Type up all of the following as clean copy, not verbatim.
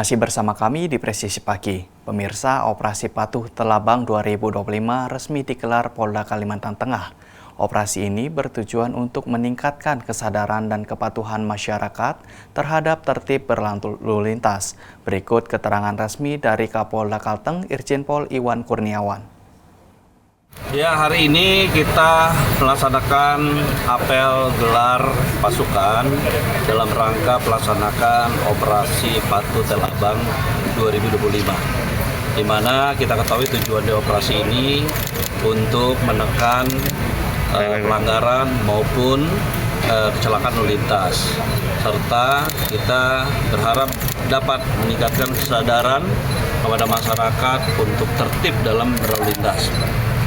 Masih bersama kami di Presisi Pagi. Pemirsa, Operasi Patuh Telabang 2025 resmi digelar Polda Kalimantan Tengah. Operasi ini bertujuan untuk meningkatkan kesadaran dan kepatuhan masyarakat terhadap tertib berlalu lintas. Berikut keterangan resmi dari Kapolda Kalteng, Irjen Pol Iwan Kurniawan. Ya, hari ini kita melaksanakan apel gelar pasukan dalam rangka melaksanakan Operasi Patuh Telabang 2025. Di mana kita ketahui tujuan dari operasi ini untuk menekan pelanggaran maupun kecelakaan lalu lintas. Serta kita berharap dapat meningkatkan kesadaran kepada masyarakat untuk tertib dalam berlalu lintas.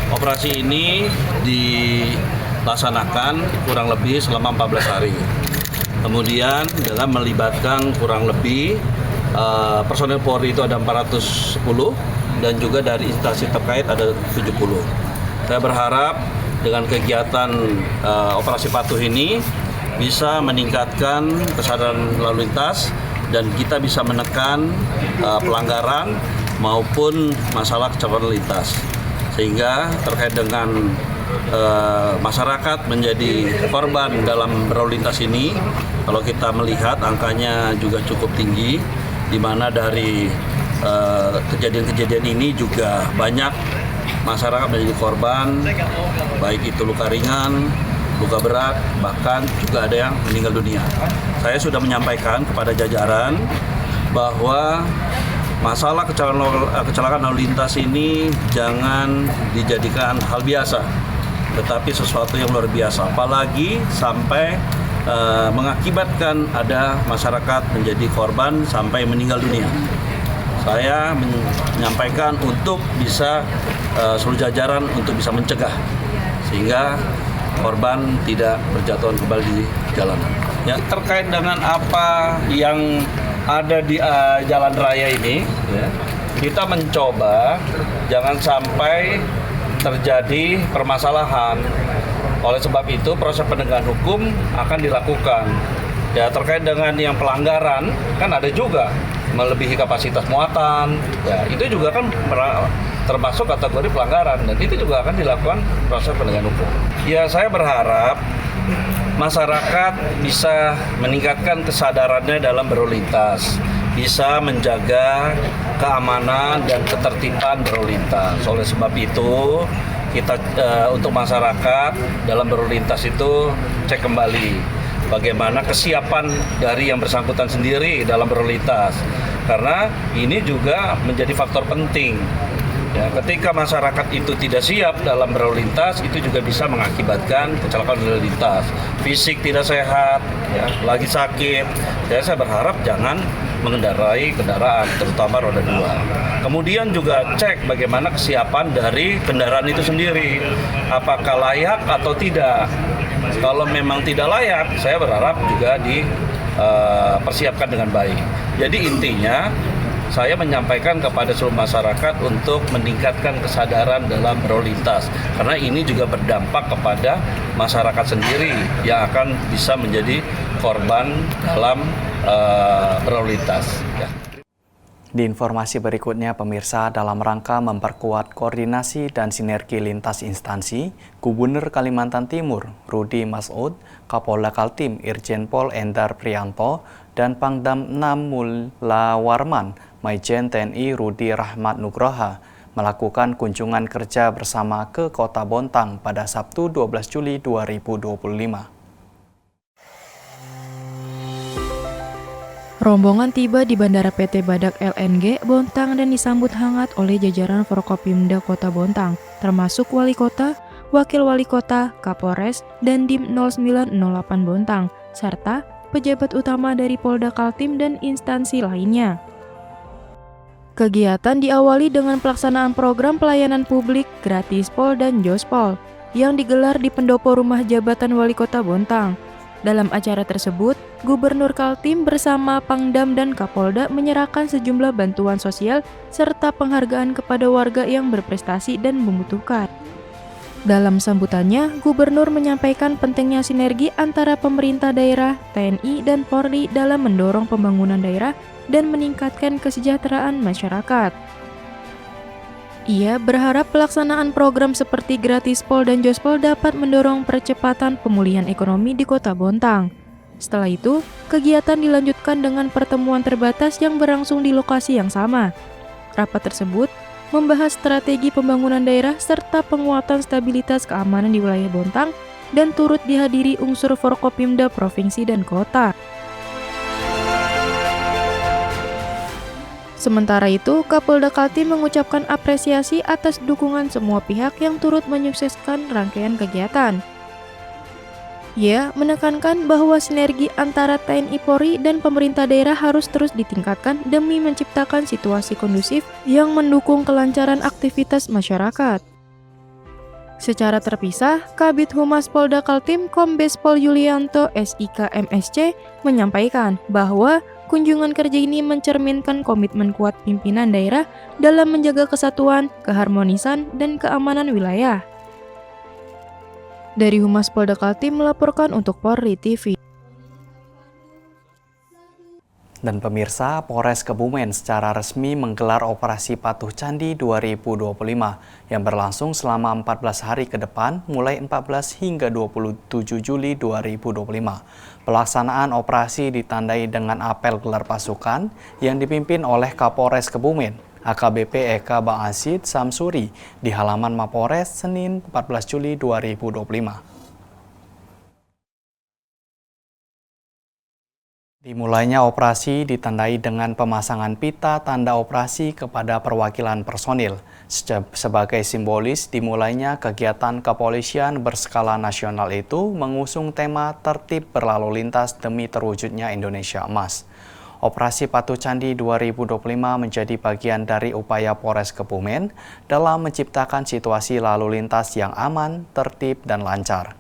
Operasi ini dilaksanakan kurang lebih selama 14 hari. Kemudian dengan melibatkan kurang lebih personel Polri itu ada 410 dan juga dari instansi terkait ada 70. Saya berharap dengan kegiatan Operasi Patuh ini bisa meningkatkan kesadaran lalu lintas dan kita bisa menekan pelanggaran maupun masalah kecelakaan lalu lintas. Sehingga terkait dengan masyarakat menjadi korban dalam berlalu lintas ini, kalau kita melihat angkanya juga cukup tinggi, di mana dari kejadian-kejadian ini juga banyak masyarakat menjadi korban, baik itu luka ringan, luka berat, bahkan juga ada yang meninggal dunia. Saya sudah menyampaikan kepada jajaran bahwa masalah kecelakaan lalu lintas ini jangan dijadikan hal biasa, tetapi sesuatu yang luar biasa. Apalagi sampai mengakibatkan ada masyarakat menjadi korban sampai meninggal dunia. Saya menyampaikan untuk bisa seluruh jajaran untuk bisa mencegah sehingga korban tidak berjatuhan kembali di jalanan. Ya, terkait dengan apa yang ada di jalan raya ini, ya, kita mencoba jangan sampai terjadi permasalahan. Oleh sebab itu proses penegakan hukum akan dilakukan. Ya, terkait dengan yang pelanggaran kan ada juga melebihi kapasitas muatan. Ya, itu juga kan termasuk kategori pelanggaran dan itu juga akan dilakukan proses penegakan hukum. Ya, saya berharap masyarakat bisa meningkatkan kesadarannya dalam berlalu lintas, bisa menjaga keamanan dan ketertiban berlalu lintas. Oleh sebab itu, kita untuk masyarakat dalam berlalu lintas itu cek kembali bagaimana kesiapan dari yang bersangkutan sendiri dalam berlalu lintas. Karena ini juga menjadi faktor penting. Ya, ketika masyarakat itu tidak siap dalam berlalu lintas, itu juga bisa mengakibatkan kecelakaan lalu lintas. Fisik tidak sehat, ya, lagi sakit. Saya berharap jangan mengendarai kendaraan, terutama roda 2. Kemudian juga cek bagaimana kesiapan dari kendaraan itu sendiri. Apakah layak atau tidak. Kalau memang tidak layak, saya berharap juga dipersiapkan dengan baik. Jadi intinya, saya menyampaikan kepada seluruh masyarakat untuk meningkatkan kesadaran dalam berlalu lintas. Karena ini juga berdampak kepada masyarakat sendiri yang akan bisa menjadi korban dalam berlalu lintas. Ya. Di informasi berikutnya, pemirsa, dalam rangka memperkuat koordinasi dan sinergi lintas instansi, Gubernur Kalimantan Timur, Rudi Mas'ud, Kapolda Kaltim, Irjen Pol Endar Prianto, dan Pangdam 6 Mulawarman, Maijen TNI Rudi Rahmat Nugroha, melakukan kunjungan kerja bersama ke Kota Bontang pada Sabtu 12 Juli 2025. Rombongan tiba di Bandara PT Badak LNG Bontang dan disambut hangat oleh jajaran Forkopimda Kota Bontang, termasuk Wali Kota, Wakil Wali Kota, Kapolres, dan Dim 0908 Bontang, serta pejabat utama dari Polda Kaltim dan instansi lainnya. Kegiatan diawali dengan pelaksanaan program pelayanan publik gratis Pol dan Jospol yang digelar di pendopo rumah jabatan Wali Kota Bontang. Dalam acara tersebut, Gubernur Kaltim bersama Pangdam dan Kapolda menyerahkan sejumlah bantuan sosial serta penghargaan kepada warga yang berprestasi dan membutuhkan. Dalam sambutannya, Gubernur menyampaikan pentingnya sinergi antara pemerintah daerah, TNI, dan Polri dalam mendorong pembangunan daerah dan meningkatkan kesejahteraan masyarakat. Ia berharap pelaksanaan program seperti Gratispol dan Jospol dapat mendorong percepatan pemulihan ekonomi di Kota Bontang. Setelah itu, kegiatan dilanjutkan dengan pertemuan terbatas yang berlangsung di lokasi yang sama. Rapat tersebut membahas strategi pembangunan daerah serta penguatan stabilitas keamanan di wilayah Bontang dan turut dihadiri unsur Forkopimda Provinsi dan Kota. Sementara itu, Kapolda Kaltim mengucapkan apresiasi atas dukungan semua pihak yang turut menyukseskan rangkaian kegiatan. Ia menekankan bahwa sinergi antara TNI Polri dan pemerintah daerah harus terus ditingkatkan demi menciptakan situasi kondusif yang mendukung kelancaran aktivitas masyarakat. Secara terpisah, Kabid Humas Polda Kaltim Kombes Pol Yulianto SIK MSC menyampaikan bahwa kunjungan kerja ini mencerminkan komitmen kuat pimpinan daerah dalam menjaga kesatuan, keharmonisan, dan keamanan wilayah. Dari Humas Polda Kaltim melaporkan untuk Polri TV. Dan pemirsa, Polres Kebumen secara resmi menggelar Operasi Patuh Candi 2025 yang berlangsung selama 14 hari ke depan mulai 14 hingga 27 Juli 2025. Pelaksanaan operasi ditandai dengan apel gelar pasukan yang dipimpin oleh Kapolres Kebumen, AKBP Eka Ba'asid Samsuri di halaman Mapores Senin 14 Juli 2025. Dimulainya operasi ditandai dengan pemasangan pita tanda operasi kepada perwakilan personil. Sebagai simbolis dimulainya kegiatan kepolisian berskala nasional itu mengusung tema tertib berlalu lintas demi terwujudnya Indonesia Emas. Operasi Patuh Candi 2025 menjadi bagian dari upaya Polres Kebumen dalam menciptakan situasi lalu lintas yang aman, tertib, dan lancar.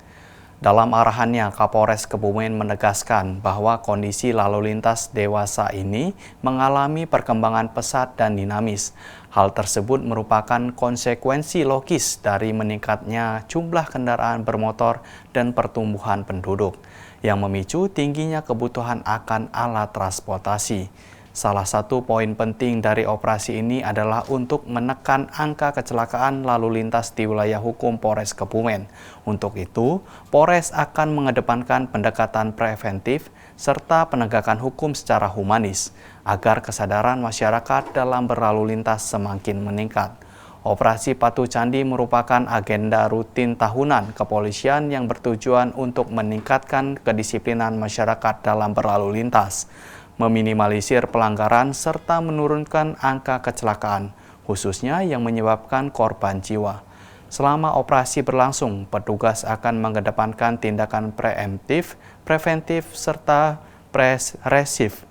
Dalam arahannya, Kapolres Kebumen menegaskan bahwa kondisi lalu lintas dewasa ini mengalami perkembangan pesat dan dinamis. Hal tersebut merupakan konsekuensi logis dari meningkatnya jumlah kendaraan bermotor dan pertumbuhan penduduk, yang memicu tingginya kebutuhan akan alat transportasi. Salah satu poin penting dari operasi ini adalah untuk menekan angka kecelakaan lalu lintas di wilayah hukum Polres Kebumen. Untuk itu, Polres akan mengedepankan pendekatan preventif serta penegakan hukum secara humanis, agar kesadaran masyarakat dalam berlalu lintas semakin meningkat. Operasi Patuh Candi merupakan agenda rutin tahunan kepolisian yang bertujuan untuk meningkatkan kedisiplinan masyarakat dalam berlalu lintas, meminimalisir pelanggaran, serta menurunkan angka kecelakaan, khususnya yang menyebabkan korban jiwa. Selama operasi berlangsung, petugas akan mengedepankan tindakan preemptif, preventif, serta presif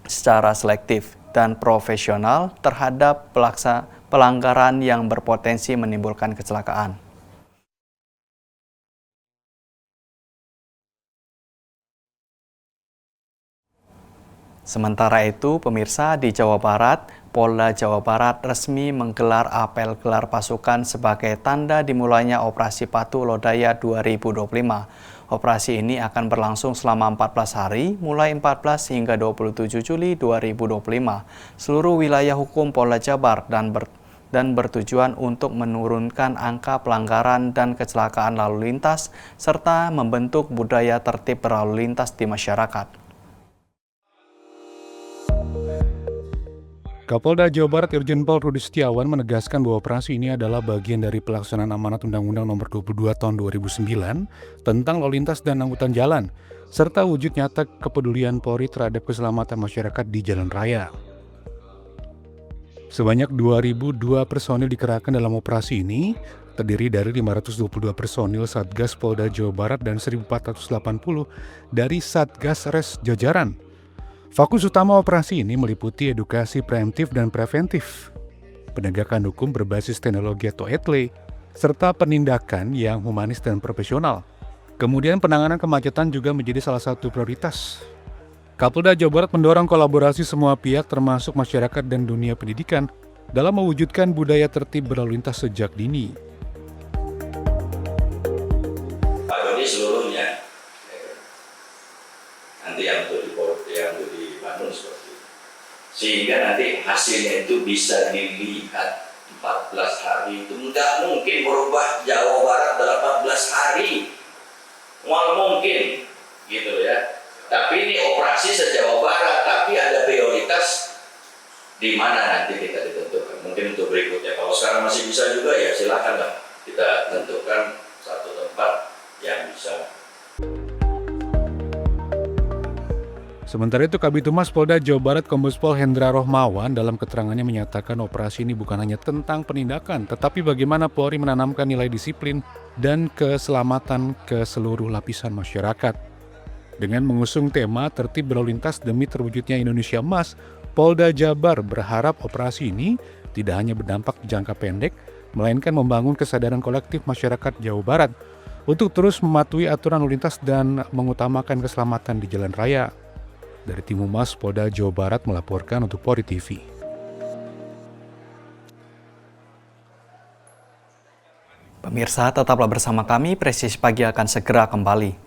secara selektif dan profesional terhadap pelanggaran yang berpotensi menimbulkan kecelakaan. Sementara itu, pemirsa, di Jawa Barat, Polda Jawa Barat resmi menggelar apel gelar pasukan sebagai tanda dimulainya Operasi Patuh Lodaya 2025. Operasi ini akan berlangsung selama 14 hari, mulai 14 hingga 27 Juli 2025. Seluruh wilayah hukum Polda Jabar dan bertujuan untuk menurunkan angka pelanggaran dan kecelakaan lalu lintas, serta membentuk budaya tertib berlalu lintas di masyarakat. Kapolda Jawa Barat Irjen Pol Rudi Setiawan menegaskan bahwa operasi ini adalah bagian dari pelaksanaan amanat Undang-Undang Nomor 22 Tahun 2009 tentang lalu lintas dan angkutan jalan, serta wujud nyata kepedulian Polri terhadap keselamatan masyarakat di jalan raya. Sebanyak 2.002 personil dikerahkan dalam operasi ini, terdiri dari 522 personil Satgas Polda Jawa Barat dan 1.480 dari Satgas Res jajaran. Fokus utama operasi ini meliputi edukasi preemptif dan preventif, penegakan hukum berbasis teknologi atau ETLE, serta penindakan yang humanis dan profesional. Kemudian penanganan kemacetan juga menjadi salah satu prioritas. Kapolda Jawa Barat mendorong kolaborasi semua pihak termasuk masyarakat dan dunia pendidikan dalam mewujudkan budaya tertib berlalu lintas sejak dini. sehingga nanti hasilnya itu bisa dilihat 14 hari. Itu nggak mungkin merubah Jawa Barat dalam 14 hari, mal mungkin gitu ya. Tapi ini operasi se-Jawa Barat, tapi ada prioritas di mana nanti kita ditentukan. Mungkin untuk berikutnya, kalau sekarang masih bisa juga ya silakanlah kita tentukan satu tempat yang bisa. Sementara itu, Kabid Humas Polda Jawa Barat Kombes Pol Hendra Rohmawan dalam keterangannya menyatakan operasi ini bukan hanya tentang penindakan, tetapi bagaimana Polri menanamkan nilai disiplin dan keselamatan ke seluruh lapisan masyarakat. Dengan mengusung tema tertib berlalu lintas demi terwujudnya Indonesia Emas, Polda Jabar berharap operasi ini tidak hanya berdampak jangka pendek, melainkan membangun kesadaran kolektif masyarakat Jawa Barat untuk terus mematuhi aturan lalu lintas dan mengutamakan keselamatan di jalan raya. Dari Tim Humas Polda Jawa Barat melaporkan untuk Polri TV. Pemirsa, tetaplah bersama kami, Presisi Pagi akan segera kembali.